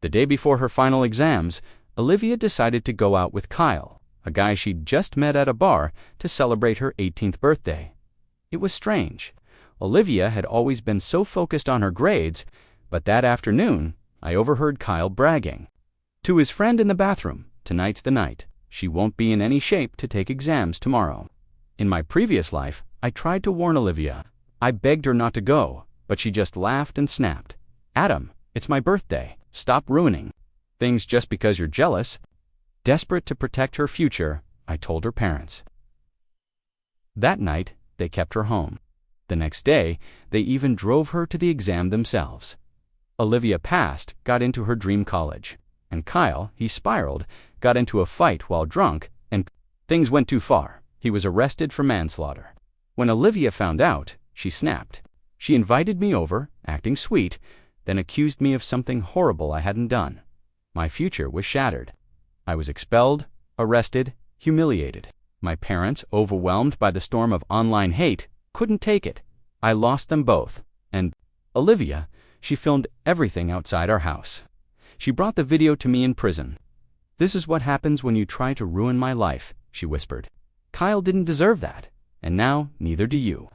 The day before her final exams, Olivia decided to go out with Kyle, a guy she'd just met at a bar, to celebrate her 18th birthday. It was strange. Olivia had always been so focused on her grades, but that afternoon, I overheard Kyle bragging to his friend in the bathroom, "Tonight's the night. She won't be in any shape to take exams tomorrow." In my previous life, I tried to warn Olivia. I begged her not to go, but she just laughed and snapped. "Adam, it's my birthday. Stop ruining things just because you're jealous." Desperate to protect her future, I told her parents. That night, they kept her home. The next day, they even drove her to the exam themselves. Olivia passed, got into her dream college. And Kyle, he spiraled, got into a fight while drunk, and things went too far. He was arrested for manslaughter. When Olivia found out, she snapped. She invited me over, acting sweet, then accused me of something horrible I hadn't done. My future was shattered. I was expelled, arrested, humiliated. My parents, overwhelmed by the storm of online hate, couldn't take it. I lost them both. And Olivia, she filmed everything outside our house. She brought the video to me in prison. "This is what happens when you try to ruin my life," she whispered. "Kyle didn't deserve that, and now neither do you."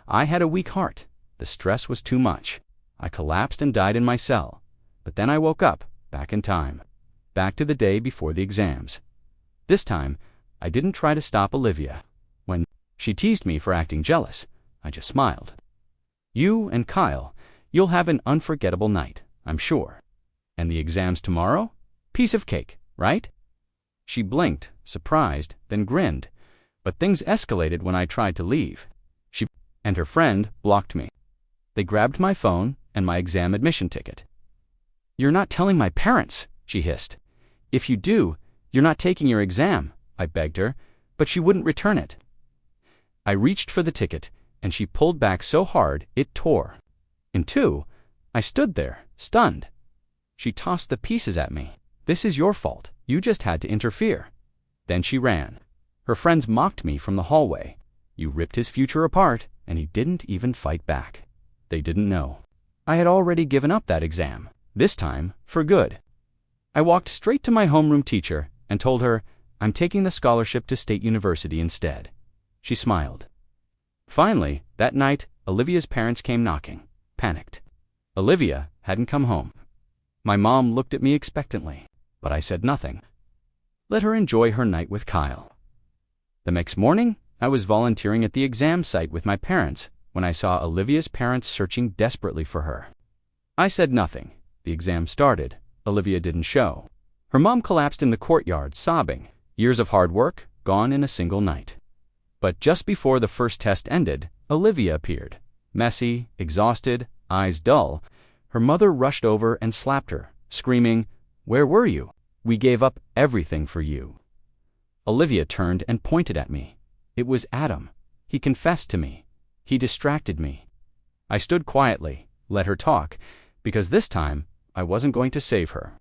I had a weak heart. The stress was too much. I collapsed and died in my cell. But then I woke up, back in time. Back to the day before the exams. This time, I didn't try to stop Olivia. When she teased me for acting jealous, I just smiled. "You and Kyle, you'll have an unforgettable night, I'm sure. And the exams tomorrow? Piece of cake, right?" She blinked, surprised, then grinned. But things escalated when I tried to leave. She and her friend blocked me. They grabbed my phone and my exam admission ticket. "You're not telling my parents," she hissed. "If you do, you're not taking your exam," I begged her, but she wouldn't return it. I reached for the ticket, and she pulled back so hard it tore. In two, I stood there, stunned. She tossed the pieces at me. "This is your fault. You just had to interfere." Then she ran. Her friends mocked me from the hallway. "You ripped his future apart, and he didn't even fight back." They didn't know. I had already given up that exam, this time for good. I walked straight to my homeroom teacher and told her I'm taking the scholarship to State University instead. She smiled. Finally, that night, Olivia's parents came knocking, panicked. Olivia hadn't come home. My mom looked at me expectantly, but I said nothing. Let her enjoy her night with Kyle. The next morning, I was volunteering at the exam site with my parents when I saw Olivia's parents searching desperately for her. I said nothing. The exam started. Olivia didn't show. Her mom collapsed in the courtyard, sobbing. Years of hard work, gone in a single night. But just before the first test ended, Olivia appeared. Messy, exhausted, eyes dull. Her mother rushed over and slapped her, screaming, "Where were you? We gave up everything for you." Olivia turned and pointed at me. It was Adam. He confessed to me. He distracted me. I stood quietly, let her talk, because this time I wasn't going to save her.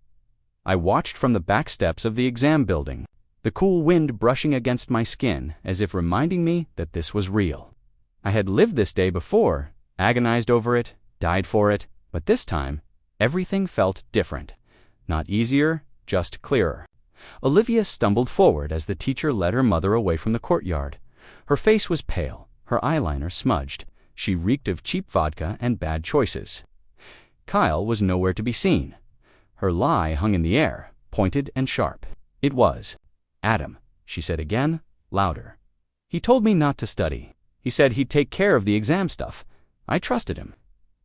I watched from the back steps of the exam building, the cool wind brushing against my skin as if reminding me that this was real. I had lived this day before, agonized over it, died for it, but this time, everything felt different. Not easier, just clearer. Olivia stumbled forward as the teacher led her mother away from the courtyard. Her face was pale, her eyeliner smudged. She reeked of cheap vodka and bad choices. Kyle was nowhere to be seen. Her lie hung in the air, pointed and sharp. It was Adam, she said again, louder. He told me not to study. He said he'd take care of the exam stuff. I trusted him.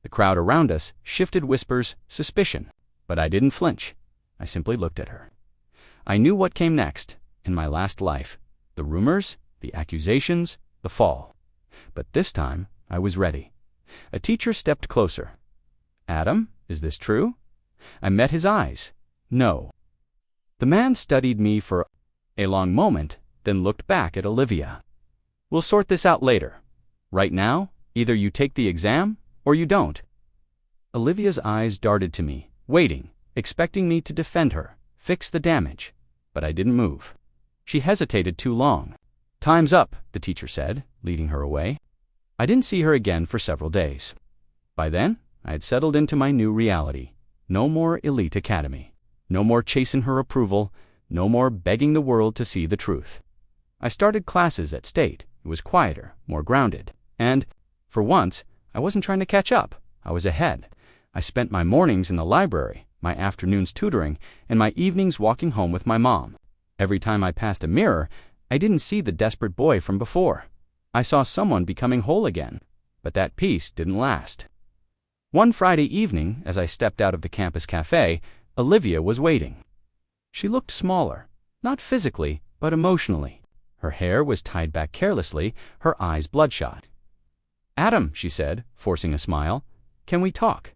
The crowd around us shifted whispers, suspicion. But I didn't flinch. I simply looked at her. I knew what came next, in my last life. The rumors, the accusations, the fall. But this time, I was ready. A teacher stepped closer. "Adam, is this true?" I met his eyes. No. The man studied me for a long moment, then looked back at Olivia. "We'll sort this out later. Right now, either you take the exam, or you don't." Olivia's eyes darted to me, waiting, expecting me to defend her, fix the damage. But I didn't move. She hesitated too long. "Time's up," the teacher said, leading her away. I didn't see her again for several days. By then, I had settled into my new reality. No more elite academy. No more chasing her approval. No more begging the world to see the truth. I started classes at State. It was quieter, more grounded. And, for once, I wasn't trying to catch up. I was ahead. I spent my mornings in the library, my afternoons tutoring, and my evenings walking home with my mom. Every time I passed a mirror, I didn't see the desperate boy from before. I saw someone becoming whole again. But that peace didn't last. One Friday evening, as I stepped out of the campus cafe, Olivia was waiting. She looked smaller, not physically, but emotionally. Her hair was tied back carelessly, her eyes bloodshot. "Adam," she said, forcing a smile, "can we talk?"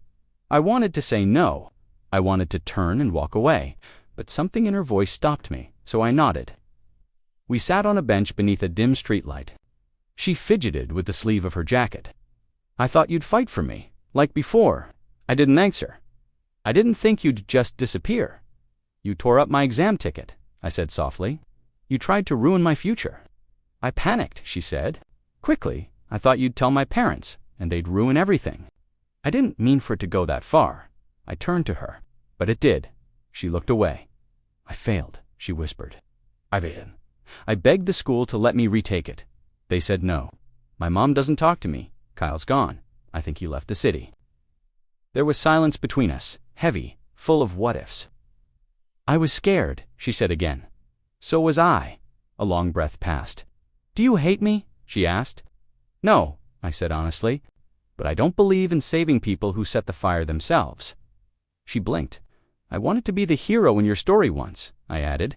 I wanted to say no. I wanted to turn and walk away, but something in her voice stopped me, so I nodded. We sat on a bench beneath a dim streetlight. She fidgeted with the sleeve of her jacket. "I thought you'd fight for me, like before." I didn't answer. "I didn't think you'd just disappear." "You tore up my exam ticket," I said softly. "You tried to ruin my future." "I panicked," she said. "Quickly, I thought you'd tell my parents, and they'd ruin everything." I didn't mean for it to go that far. I turned to her, but it did. She looked away. "I failed," she whispered. I begged the school to let me retake it. They said no. My mom doesn't talk to me. Kyle's gone. I think he left the city. There was silence between us, heavy, full of what-ifs. "I was scared," she said again. "So was I." A long breath passed. "Do you hate me?" she asked. "No," I said honestly, "but I don't believe in saving people who set the fire themselves." She blinked. "I wanted to be the hero in your story once," I added,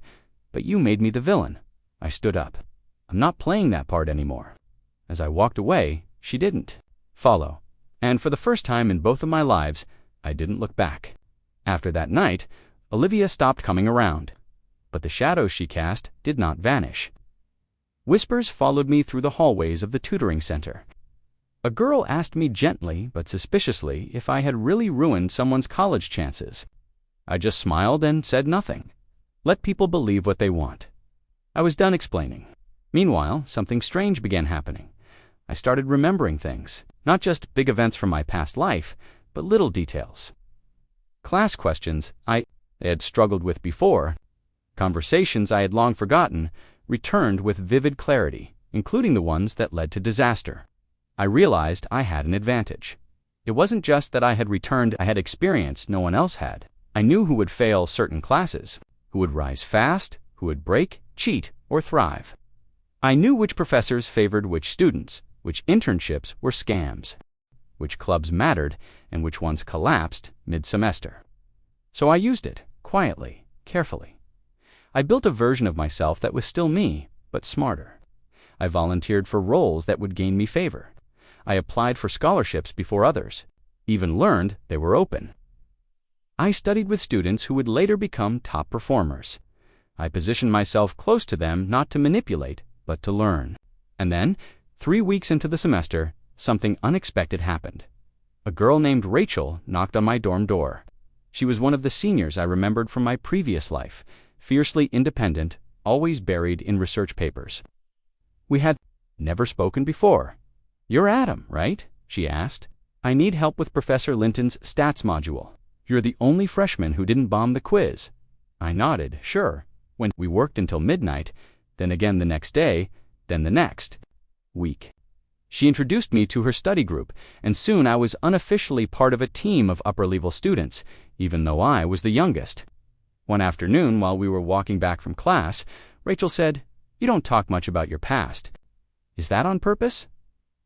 "but you made me the villain." I stood up. "I'm not playing that part anymore." As I walked away, she didn't follow. And for the first time in both of my lives, I didn't look back. After that night, Olivia stopped coming around. But the shadows she cast did not vanish. Whispers followed me through the hallways of the tutoring center. A girl asked me gently but suspiciously if I had really ruined someone's college chances. I just smiled and said nothing. Let people believe what they want. I was done explaining. Meanwhile, something strange began happening. I started remembering things, not just big events from my past life, but little details. Class questions I had struggled with before, conversations I had long forgotten, returned with vivid clarity, including the ones that led to disaster. I realized I had an advantage. It wasn't just that I had returned, I had experience no one else had. I knew who would fail certain classes, who would rise fast, who would break, cheat, or thrive. I knew which professors favored which students, which internships were scams, which clubs mattered, and which ones collapsed mid-semester. So I used it, quietly, carefully. I built a version of myself that was still me, but smarter. I volunteered for roles that would gain me favor. I applied for scholarships before others, even learned they were open. I studied with students who would later become top performers. I positioned myself close to them not to manipulate, but to learn. And then, 3 weeks into the semester, something unexpected happened. A girl named Rachel knocked on my dorm door. She was one of the seniors I remembered from my previous life, fiercely independent, always buried in research papers. We had never spoken before. "You're Adam, right?" she asked. "I need help with Professor Linton's stats module. You're the only freshman who didn't bomb the quiz." I nodded, sure. When we worked until midnight, then again the next day, then the next week. She introduced me to her study group, and soon I was unofficially part of a team of upper-level students, even though I was the youngest. One afternoon, while we were walking back from class, Rachel said, "You don't talk much about your past. Is that on purpose?"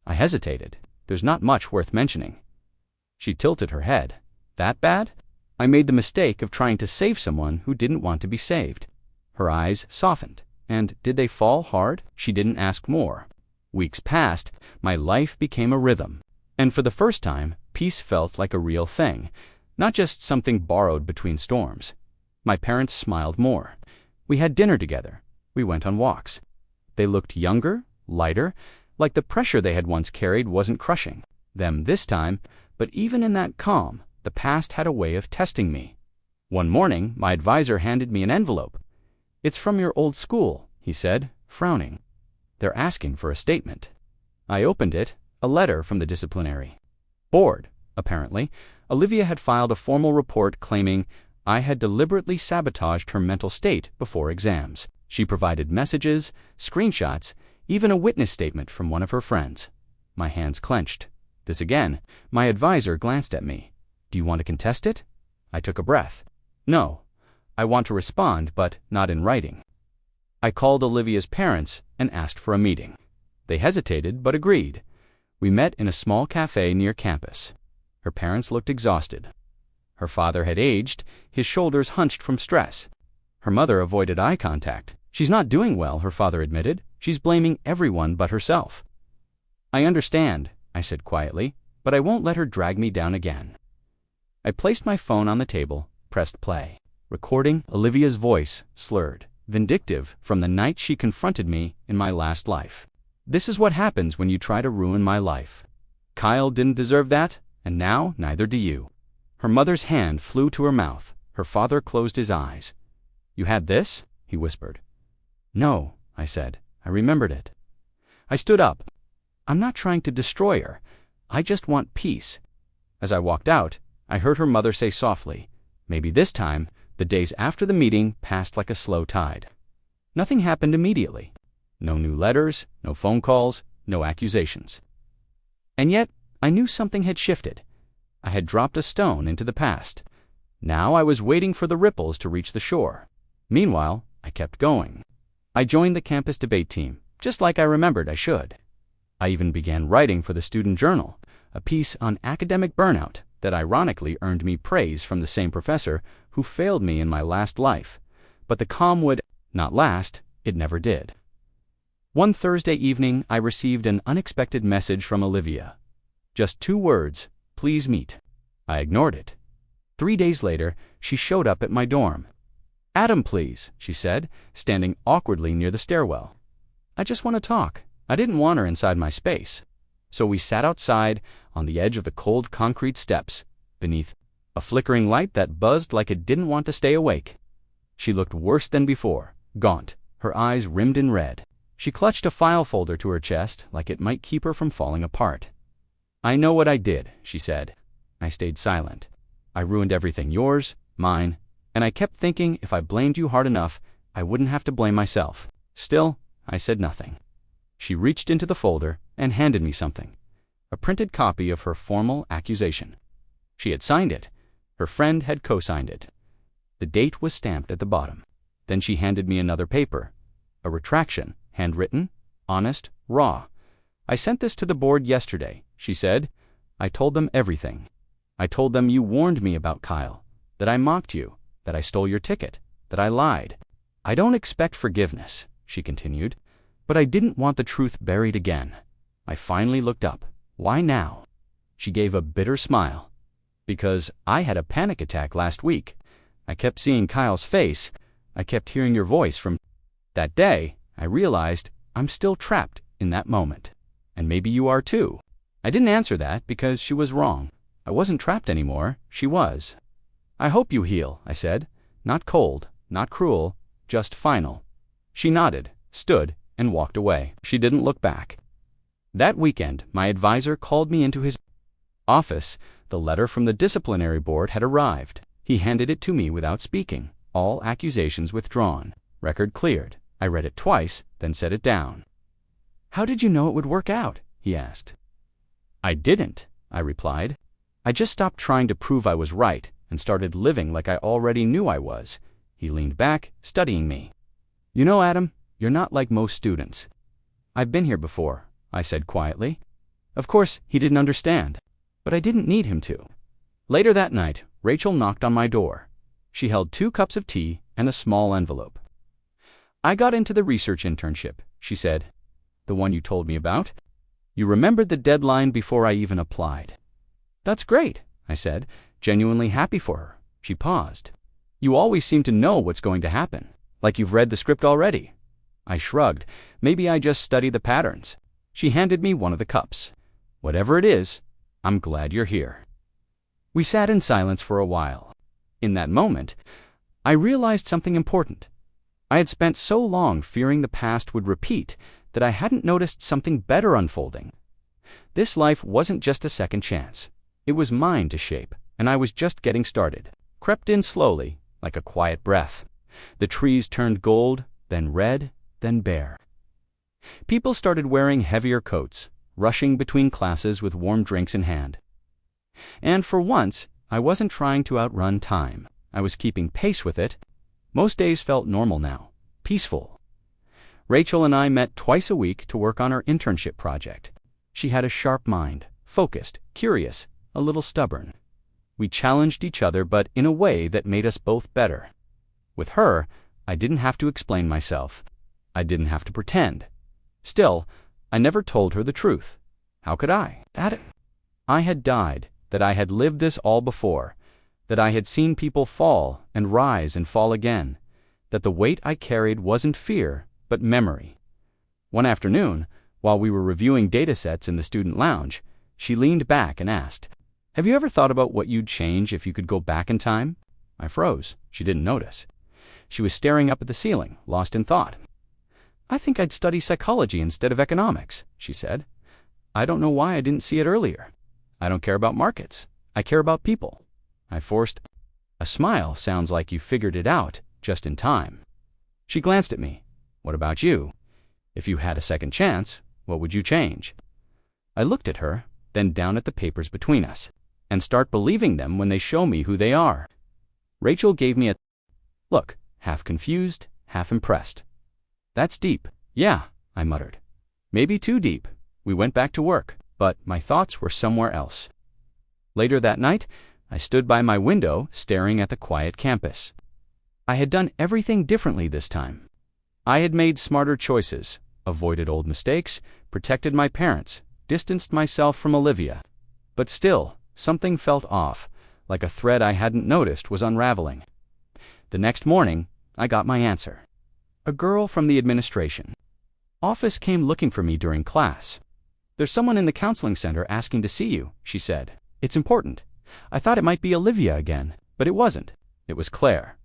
I hesitated. There's not much worth mentioning. She tilted her head. "That bad?" I made the mistake of trying to save someone who didn't want to be saved. Her eyes softened. And did they fall hard? She didn't ask more. Weeks passed, my life became a rhythm. And for the first time, peace felt like a real thing, not just something borrowed between storms. My parents smiled more. We had dinner together. We went on walks. They looked younger, lighter, like the pressure they had once carried wasn't crushing them this time, but even in that calm, the past had a way of testing me. One morning, my advisor handed me an envelope. "It's from your old school," he said, frowning. "They're asking for a statement." I opened it, a letter from the disciplinary. Bored, apparently. Olivia had filed a formal report claiming I had deliberately sabotaged her mental state before exams. She provided messages, screenshots, even a witness statement from one of her friends. My hands clenched. This again. My advisor glanced at me. "Do you want to contest it?" I took a breath. "No. I want to respond, but not in writing." I called Olivia's parents and asked for a meeting. They hesitated, but agreed. We met in a small cafe near campus. Her parents looked exhausted. Her father had aged, his shoulders hunched from stress. Her mother avoided eye contact. "She's not doing well," her father admitted. "She's blaming everyone but herself." "I understand," I said quietly, "but I won't let her drag me down again." I placed my phone on the table, pressed play. Recording Olivia's voice, slurred, vindictive, from the night she confronted me in my last life. "This is what happens when you try to ruin my life. Kyle didn't deserve that, and now neither do you." Her mother's hand flew to her mouth. Her father closed his eyes. "You had this?" he whispered. "No," I said. I remembered it. I stood up. "I'm not trying to destroy her. I just want peace." As I walked out, I heard her mother say softly, "Maybe this time, the days after the meeting passed like a slow tide." Nothing happened immediately. No new letters, no phone calls, no accusations. And yet, I knew something had shifted. I had dropped a stone into the past. Now I was waiting for the ripples to reach the shore. Meanwhile, I kept going. I joined the campus debate team, just like I remembered I should. I even began writing for the student journal, a piece on academic burnout that ironically earned me praise from the same professor who failed me in my last life. But the calm would not last. It never did. One Thursday evening, I received an unexpected message from Olivia. Just 2 words, "Please meet." I ignored it. 3 days later, she showed up at my dorm. "Adam, please," she said, standing awkwardly near the stairwell. "I just want to talk." I didn't want her inside my space. So we sat outside on the edge of the cold concrete steps, beneath a flickering light that buzzed like it didn't want to stay awake. She looked worse than before, gaunt, her eyes rimmed in red. She clutched a file folder to her chest like it might keep her from falling apart. "I know what I did," she said. I stayed silent. "I ruined everything, yours, mine, and I kept thinking if I blamed you hard enough, I wouldn't have to blame myself." Still, I said nothing. She reached into the folder and handed me something, a printed copy of her formal accusation. She had signed it. Her friend had co-signed it. The date was stamped at the bottom. Then she handed me another paper, a retraction, handwritten, honest, raw. "I sent this to the board yesterday," she said. "I told them everything. I told them you warned me about Kyle, that I mocked you, that I stole your ticket, that I lied. I don't expect forgiveness," she continued, "but I didn't want the truth buried again." I finally looked up. "Why now?" She gave a bitter smile. "Because I had a panic attack last week. I kept seeing Kyle's face. I kept hearing your voice from that day. I realized I'm still trapped in that moment. And maybe you are too." I didn't answer that because she was wrong. I wasn't trapped anymore. She was. "I hope you heal," I said. "Not cold, not cruel, just final." She nodded, stood, and walked away. She didn't look back. That weekend, my advisor called me into his office. The letter from the disciplinary board had arrived. He handed it to me without speaking. All accusations withdrawn. Record cleared. I read it twice, then set it down. "How did you know it would work out?" he asked. "I didn't," I replied. "I just stopped trying to prove I was right and started living like I already knew I was." He leaned back, studying me. "You know, Adam, you're not like most students." "I've been here before," I said quietly. Of course, he didn't understand, but I didn't need him to. Later that night, Rachel knocked on my door. She held 2 cups of tea and a small envelope. "I got into the research internship," she said. "The one you told me about. You remembered the deadline before I even applied." "That's great," I said, genuinely happy for her. She paused. "You always seem to know what's going to happen, like you've read the script already." I shrugged. "Maybe I just study the patterns." She handed me one of the cups. "Whatever it is, I'm glad you're here." We sat in silence for a while. In that moment, I realized something important. I had spent so long fearing the past would repeat that I hadn't noticed something better unfolding. This life wasn't just a second chance. It was mine to shape, and I was just getting started. Crept in slowly, like a quiet breath. The trees turned gold, then red, then bare. People started wearing heavier coats, rushing between classes with warm drinks in hand. And for once, I wasn't trying to outrun time. I was keeping pace with it. Most days felt normal now, peaceful. Rachel and I met twice a week to work on our internship project. She had a sharp mind, focused, curious, a little stubborn. We challenged each other, but in a way that made us both better. With her, I didn't have to explain myself. I didn't have to pretend. Still, I never told her the truth. How could I? I had died, that I had lived this all before, that I had seen people fall and rise and fall again, that the weight I carried wasn't fear, but memory. One afternoon, while we were reviewing datasets in the student lounge, she leaned back and asked, "Have you ever thought about what you'd change if you could go back in time?" I froze. She didn't notice. She was staring up at the ceiling, lost in thought. "I think I'd study psychology instead of economics," she said. "I don't know why I didn't see it earlier. I don't care about markets. I care about people." I forced, "A smile sounds like you figured it out just in time." She glanced at me. "What about you? If you had a second chance, what would you change?" I looked at her, then down at the papers between us, and start believing them when they show me who they are. Rachel gave me a look, half confused, half impressed. "That's deep." "Yeah," I muttered. "Maybe too deep." We went back to work, but my thoughts were somewhere else. Later that night, I stood by my window staring at the quiet campus. I had done everything differently this time. I had made smarter choices, avoided old mistakes, protected my parents, distanced myself from Olivia. But still, something felt off, like a thread I hadn't noticed was unraveling. The next morning, I got my answer. A girl from the administration office came looking for me during class. "There's someone in the counseling center asking to see you," she said. "It's important." I thought it might be Olivia again, but it wasn't. It was Claire.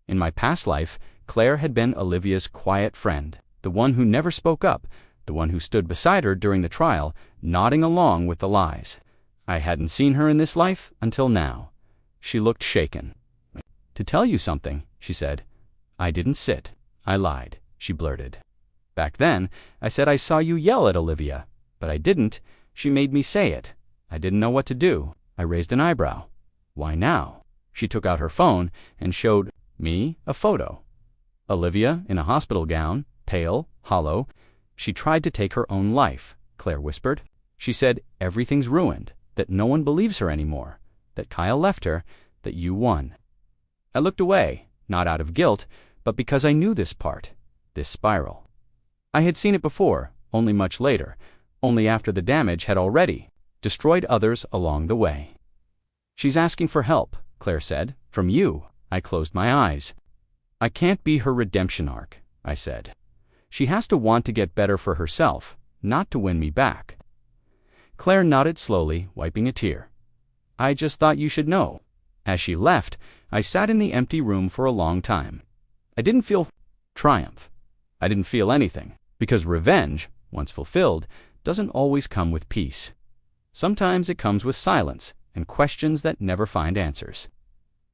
In my past life, Claire had been Olivia's quiet friend, the one who never spoke up, the one who stood beside her during the trial, nodding along with the lies. I hadn't seen her in this life until now. She looked shaken. "To tell you something," she said. "I didn't sit. I lied," she blurted. "Back then, I said I saw you yell at Olivia, but I didn't. She made me say it. I didn't know what to do." I raised an eyebrow. "Why now?" She took out her phone and showed me a photo. Olivia in a hospital gown, pale, hollow. "She tried to take her own life," Claire whispered. "She said everything's ruined, that no one believes her anymore, that Kyle left her, that you won." I looked away, not out of guilt, but because I knew this part, this spiral. I had seen it before, only much later, only after the damage had already destroyed others along the way. "She's asking for help," Claire said. "From you." I closed my eyes. "I can't be her redemption arc," I said. "She has to want to get better for herself, not to win me back." Claire nodded slowly, wiping a tear. "I just thought you should know." As she left, I sat in the empty room for a long time. I didn't feel triumph. I didn't feel anything, because revenge, once fulfilled, doesn't always come with peace. Sometimes it comes with silence and questions that never find answers.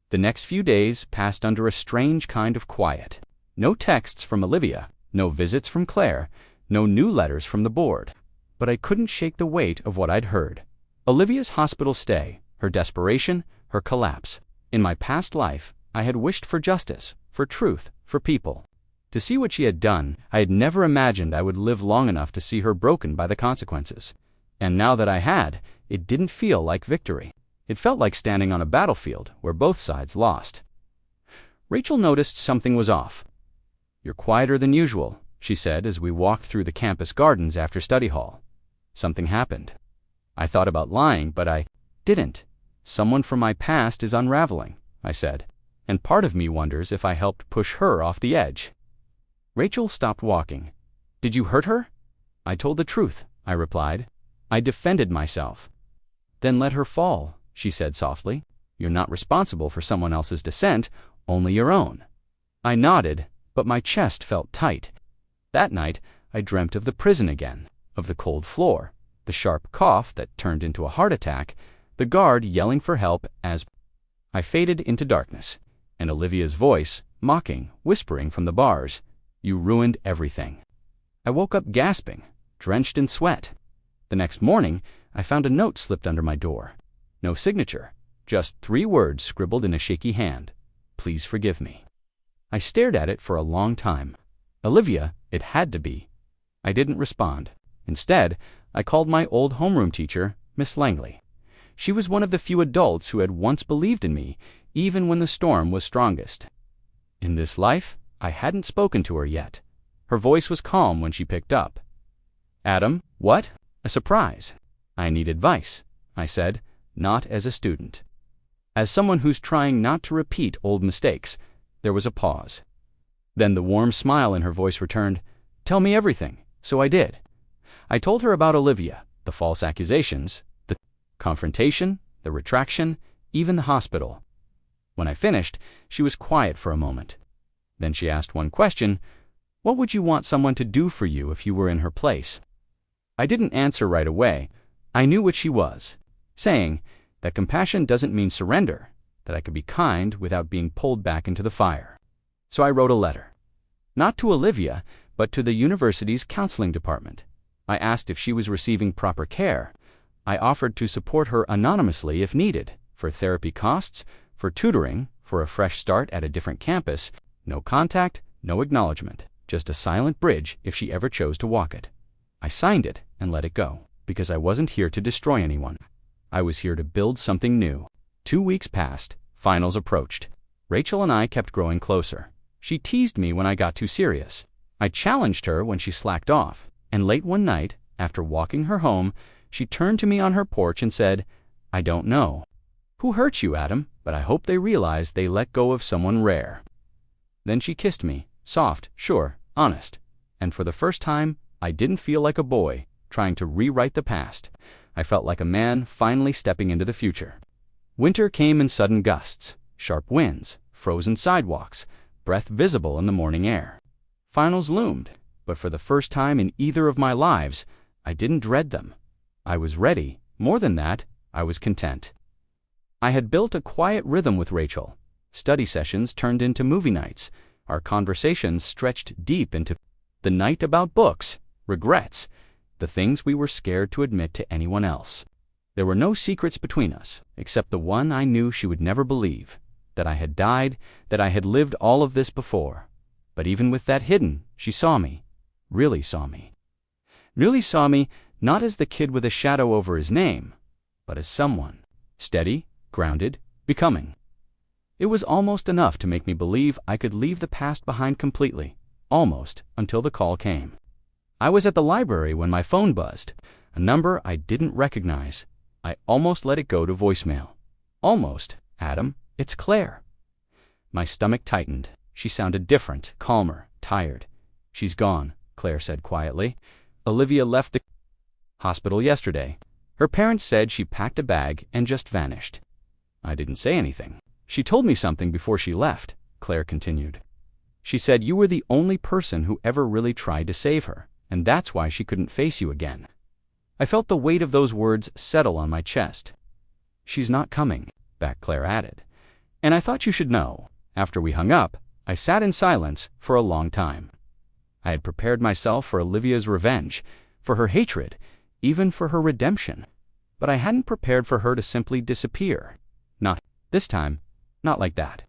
The next few days passed under a strange kind of quiet. No texts from Olivia, no visits from Claire, no new letters from the board. But I couldn't shake the weight of what I'd heard. Olivia's hospital stay, her desperation, her collapse. In my past life, I had wished for justice, for truth, for people. To see what she had done, I had never imagined I would live long enough to see her broken by the consequences. And now that I had, it didn't feel like victory. It felt like standing on a battlefield where both sides lost. Rachel noticed something was off. "You're quieter than usual," she said as we walked through the campus gardens after study hall. Something happened. I thought about lying, but I didn't. "Someone from my past is unraveling," I said, "and part of me wonders if I helped push her off the edge." Rachel stopped walking. "Did you hurt her?" "I told the truth," I replied. "I defended myself." "Then let her fall," she said softly. "You're not responsible for someone else's descent, only your own." I nodded, but my chest felt tight. That night, I dreamt of the prison again, of the cold floor, the sharp cough that turned into a heart attack, the guard yelling for help as I faded into darkness, and Olivia's voice, mocking, whispering from the bars, "You ruined everything." I woke up gasping, drenched in sweat. The next morning, I found a note slipped under my door. No signature, just 3 words scribbled in a shaky hand. "Please forgive me." I stared at it for a long time. Olivia, it had to be. I didn't respond. Instead, I called my old homeroom teacher, Miss Langley. She was one of the few adults who had once believed in me, even when the storm was strongest. In this life, I hadn't spoken to her yet. Her voice was calm when she picked up. "Adam, what?" A surprise. "I need advice," I said, not as a student. As someone who's trying not to repeat old mistakes. There was a pause. Then the warm smile in her voice returned. "Tell me everything." So I did. I told her about Olivia, the false accusations, the confrontation, the retraction, even the hospital. When I finished, she was quiet for a moment. Then she asked one question: "What would you want someone to do for you if you were in her place?" I didn't answer right away. I knew what she was saying, that compassion doesn't mean surrender, that I could be kind without being pulled back into the fire. So I wrote a letter. Not to Olivia, but to the university's counseling department. I asked if she was receiving proper care. I offered to support her anonymously if needed, for therapy costs, for tutoring, for a fresh start at a different campus. No contact, no acknowledgement, just a silent bridge if she ever chose to walk it. I signed it and let it go, because I wasn't here to destroy anyone. I was here to build something new. 2 weeks passed, finals approached. Rachel and I kept growing closer. She teased me when I got too serious. I challenged her when she slacked off, and late one night, after walking her home, she turned to me on her porch and said, "I don't know who hurt you, Adam, but I hope they realize they let go of someone rare." Then she kissed me, soft, sure, honest, and for the first time, I didn't feel like a boy trying to rewrite the past. I felt like a man finally stepping into the future. Winter came in sudden gusts, sharp winds, frozen sidewalks, breath visible in the morning air. Finals loomed, but for the first time in either of my lives, I didn't dread them. I was ready. More than that, I was content. I had built a quiet rhythm with Rachel. Study sessions turned into movie nights. Our conversations stretched deep into the night about books, regrets, the things we were scared to admit to anyone else. There were no secrets between us, except the one I knew she would never believe, that I had died, that I had lived all of this before. But even with that hidden, she saw me, really saw me. Really saw me not as the kid with a shadow over his name, but as someone, steady, grounded, becoming. It was almost enough to make me believe I could leave the past behind completely, almost, until the call came. I was at the library when my phone buzzed, a number I didn't recognize. I almost let it go to voicemail. Almost. "Adam, it's Claire." My stomach tightened. She sounded different, calmer, tired. "She's gone," Claire said quietly. "Olivia left the hospital yesterday. Her parents said she packed a bag and just vanished." I didn't say anything. "She told me something before she left," Claire continued. "She said you were the only person who ever really tried to save her, and that's why she couldn't face you again." I felt the weight of those words settle on my chest. "She's not coming," back Claire added. "And I thought you should know." After we hung up, I sat in silence for a long time. I had prepared myself for Olivia's revenge, for her hatred, even for her redemption. But I hadn't prepared for her to simply disappear. Not this time, not like that.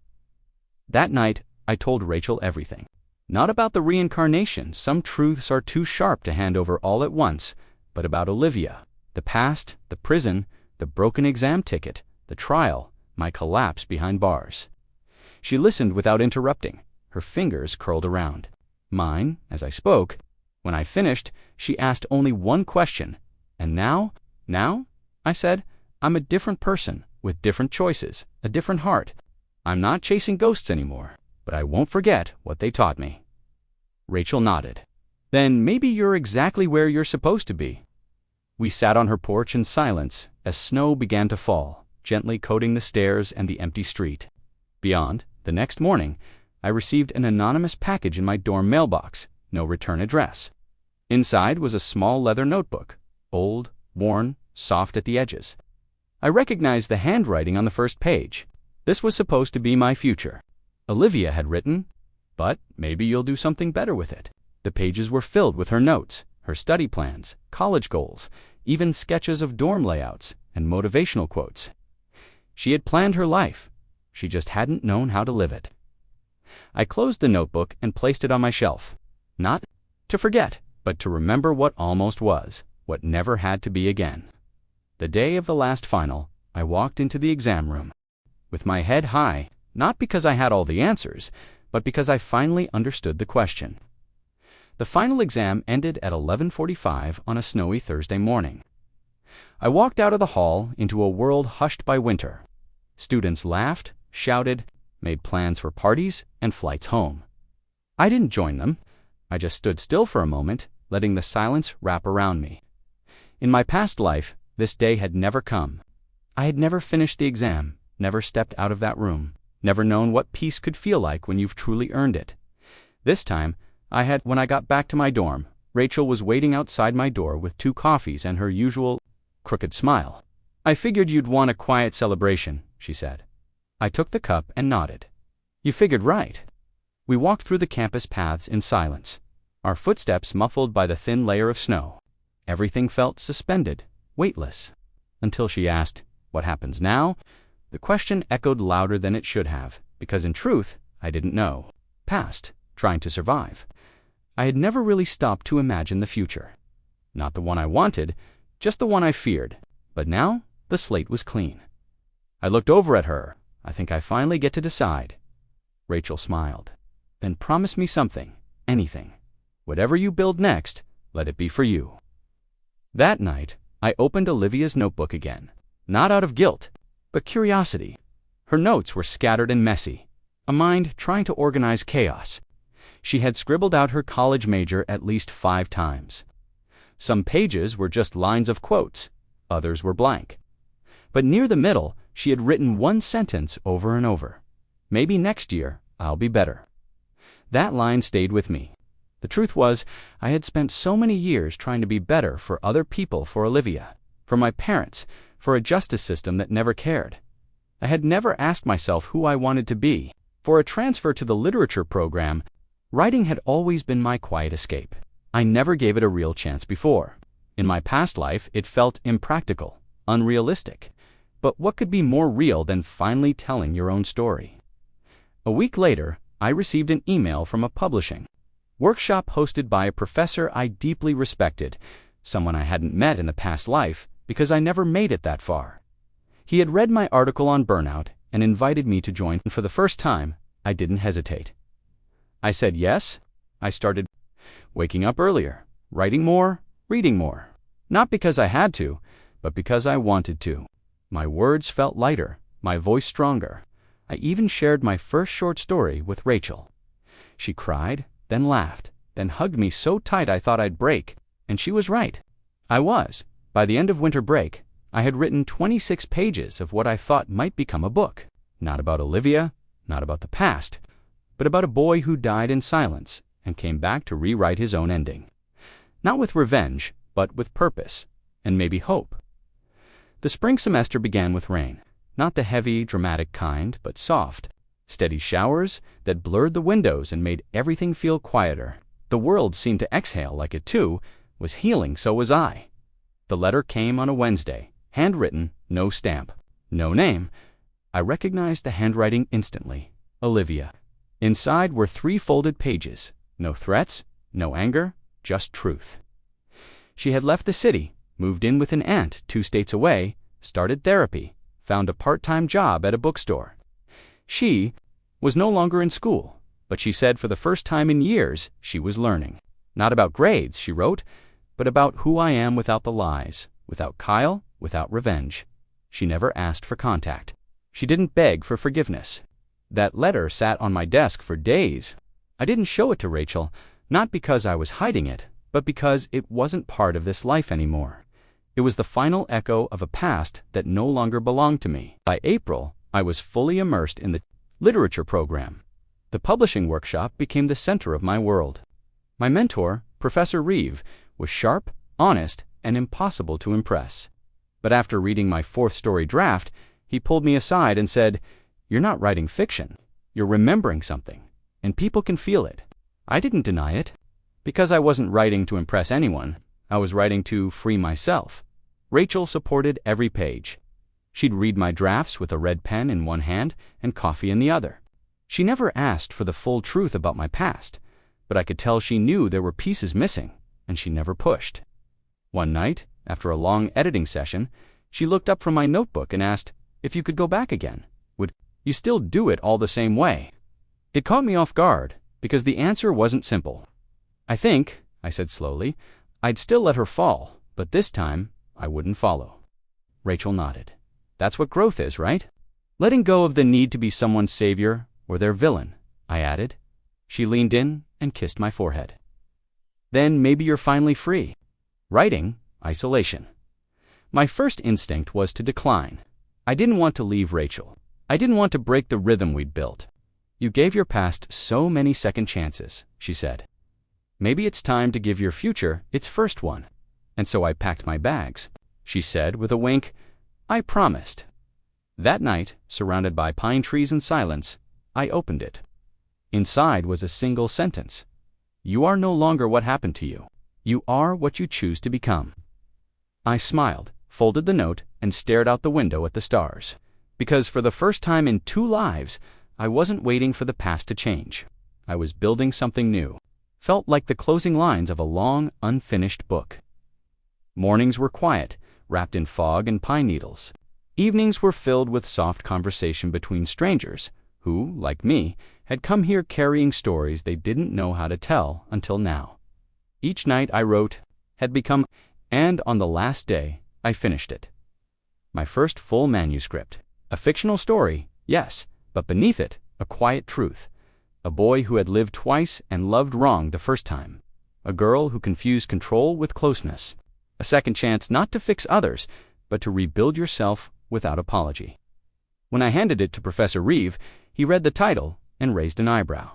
That night, I told Rachel everything. Not about the reincarnation, some truths are too sharp to hand over all at once, but about Olivia, the past, the prison, the broken exam ticket, the trial, my collapse behind bars. She listened without interrupting, her fingers curled around mine as I spoke. When I finished, she asked only one question. "And now?" "Now?" I said. "I'm a different person, with different choices, a different heart. I'm not chasing ghosts anymore, but I won't forget what they taught me." Rachel nodded. "Then maybe you're exactly where you're supposed to be." We sat on her porch in silence as snow began to fall, gently coating the stairs and the empty street. Beyond, the next morning, I received an anonymous package in my dorm mailbox, no return address. Inside was a small leather notebook, old, worn, soft at the edges. I recognized the handwriting on the first page. This was supposed to be my future. Olivia had written, "But maybe you'll do something better with it." The pages were filled with her notes, her study plans, college goals, even sketches of dorm layouts and motivational quotes. She had planned her life. She just hadn't known how to live it. I closed the notebook and placed it on my shelf. Not to forget, but to remember what almost was, what never had to be again. The day of the last final, I walked into the exam room, with my head high, not because I had all the answers, but because I finally understood the question. The final exam ended at 11:45 on a snowy Thursday morning. I walked out of the hall into a world hushed by winter. Students laughed, shouted, made plans for parties and flights home. I didn't join them. I just stood still for a moment, letting the silence wrap around me. In my past life, this day had never come. I had never finished the exam, never stepped out of that room, never known what peace could feel like when you've truly earned it. This time, I had. When I got back to my dorm, Rachel was waiting outside my door with 2 coffees and her usual crooked smile. "I figured you'd want a quiet celebration," she said. I took the cup and nodded. "You figured right." We walked through the campus paths in silence, our footsteps muffled by the thin layer of snow. Everything felt suspended, weightless, until she asked, "What happens now?" The question echoed louder than it should have, because in truth, I didn't know. Past, trying to survive. I had never really stopped to imagine the future. Not the one I wanted, just the one I feared. But now, the slate was clean. I looked over at her. "I think I finally get to decide." Rachel smiled. "Then promise me something, anything. Whatever you build next, let it be for you." That night, I opened Olivia's notebook again, not out of guilt, but curiosity. Her notes were scattered and messy, a mind trying to organize chaos. She had scribbled out her college major at least 5 times. Some pages were just lines of quotes, others were blank. But near the middle, she had written one sentence over and over. "Maybe next year, I'll be better." That line stayed with me. The truth was, I had spent so many years trying to be better for other people, for Olivia, for my parents, for a justice system that never cared. I had never asked myself who I wanted to be. For a transfer to the literature program, writing had always been my quiet escape. I never gave it a real chance before. In my past life, it felt impractical, unrealistic. But what could be more real than finally telling your own story? A week later, I received an email from a publishing workshop hosted by a professor I deeply respected, someone I hadn't met in the past life because I never made it that far. He had read my article on burnout and invited me to join. For the first time, I didn't hesitate. I said yes. I started waking up earlier, writing more, reading more. Not because I had to, but because I wanted to. My words felt lighter, my voice stronger. I even shared my first short story with Rachel. She cried, then laughed, then hugged me so tight I thought I'd break, and she was right. I was. By the end of winter break, I had written 26 pages of what I thought might become a book. Not about Olivia, not about the past, but about a boy who died in silence and came back to rewrite his own ending. Not with revenge, but with purpose, and maybe hope. The spring semester began with rain, not the heavy, dramatic kind, but soft, steady showers that blurred the windows and made everything feel quieter. The world seemed to exhale like it, too, was healing. So was I. The letter came on a Wednesday, handwritten, no stamp, no name. I recognized the handwriting instantly. Olivia. Inside were 3 folded pages. No threats, no anger, just truth. She had left the city, moved in with an aunt 2 states away, started therapy, found a part-time job at a bookstore. She was no longer in school, but she said for the first time in years she was learning. Not about grades, she wrote, but about who I am without the lies, without Kyle, without revenge. She never asked for contact. She didn't beg for forgiveness. That letter sat on my desk for days. I didn't show it to Rachel, not because I was hiding it, but because it wasn't part of this life anymore. It was the final echo of a past that no longer belonged to me. By April, I was fully immersed in the literature program. The publishing workshop became the center of my world. My mentor, Professor Reeve, was sharp, honest, and impossible to impress. But after reading my fourth story draft, he pulled me aside and said, "You're not writing fiction. You're remembering something, and people can feel it." I didn't deny it. Because I wasn't writing to impress anyone, I was writing to free myself. Rachel supported every page. She'd read my drafts with a red pen in one hand and coffee in the other. She never asked for the full truth about my past, but I could tell she knew there were pieces missing, and she never pushed. One night, after a long editing session, she looked up from my notebook and asked, "If you could go back again, would you still do it all the same way?" It caught me off guard, because the answer wasn't simple. "I think," I said slowly, "I'd still let her fall, but this time I wouldn't follow." Rachel nodded. "That's what growth is, right? Letting go of the need to be someone's savior or their villain," I added. She leaned in and kissed my forehead. "Then maybe you're finally free." Writing, isolation. My first instinct was to decline. I didn't want to leave Rachel. I didn't want to break the rhythm we'd built. "You gave your past so many second chances," she said. "Maybe it's time to give your future its first one." "And so I packed my bags," she said with a wink. "I promised." That night, surrounded by pine trees and silence, I opened it. Inside was a single sentence. "You are no longer what happened to you. You are what you choose to become." I smiled, folded the note, and stared out the window at the stars. Because for the first time in 2 lives, I wasn't waiting for the past to change. I was building something new. Felt like the closing lines of a long, unfinished book. Mornings were quiet, wrapped in fog and pine needles. Evenings were filled with soft conversation between strangers who, like me, had come here carrying stories they didn't know how to tell until now. Each night I wrote, had become, and on the last day, I finished it. My first full manuscript. A fictional story, yes, but beneath it, a quiet truth. A boy who had lived twice and loved wrong the first time. A girl who confused control with closeness. A second chance not to fix others, but to rebuild yourself without apology. When I handed it to Professor Reeve, he read the title and raised an eyebrow.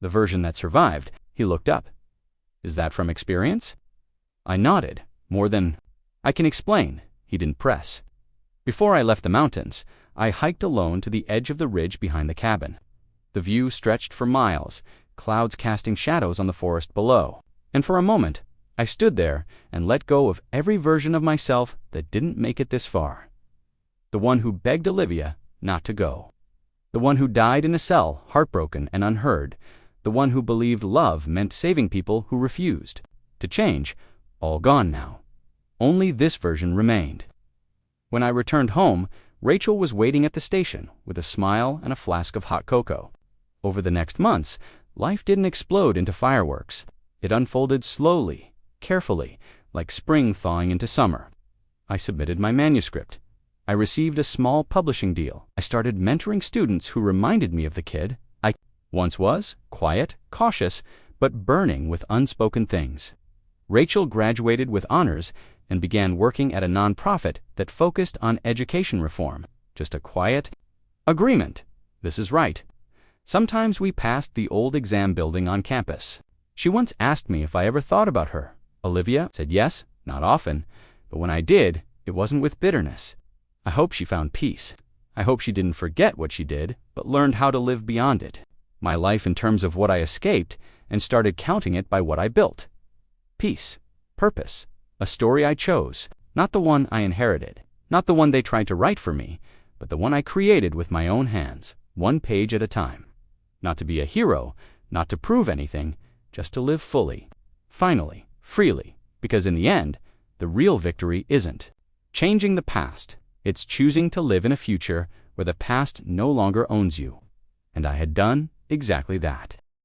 The version that survived, he looked up. "Is that from experience?" I nodded. "More than I can explain," he didn't press. Before I left the mountains, I hiked alone to the edge of the ridge behind the cabin. The view stretched for miles, clouds casting shadows on the forest below. And for a moment, I stood there and let go of every version of myself that didn't make it this far. The one who begged Olivia not to go. The one who died in a cell, heartbroken and unheard. The one who believed love meant saving people who refused. To change, all gone now. Only this version remained. When I returned home, Rachel was waiting at the station with a smile and a flask of hot cocoa. Over the next months, life didn't explode into fireworks. It unfolded slowly, carefully, like spring thawing into summer. I submitted my manuscript. I received a small publishing deal. I started mentoring students who reminded me of the kid I once was, quiet, cautious, but burning with unspoken things. Rachel graduated with honors and began working at a nonprofit that focused on education reform. Just a quiet agreement. This is right. Sometimes we passed the old exam building on campus. She once asked me if I ever thought about her. Olivia said yes, not often, but when I did, it wasn't with bitterness. I hope she found peace. I hope she didn't forget what she did, but learned how to live beyond it. My life in terms of what I escaped, and started counting it by what I built. Peace, purpose, a story I chose, not the one I inherited, not the one they tried to write for me, but the one I created with my own hands, one page at a time. Not to be a hero, not to prove anything, just to live fully, finally, freely, because in the end, the real victory isn't changing the past. It's choosing to live in a future where the past no longer owns you. And I had done exactly that.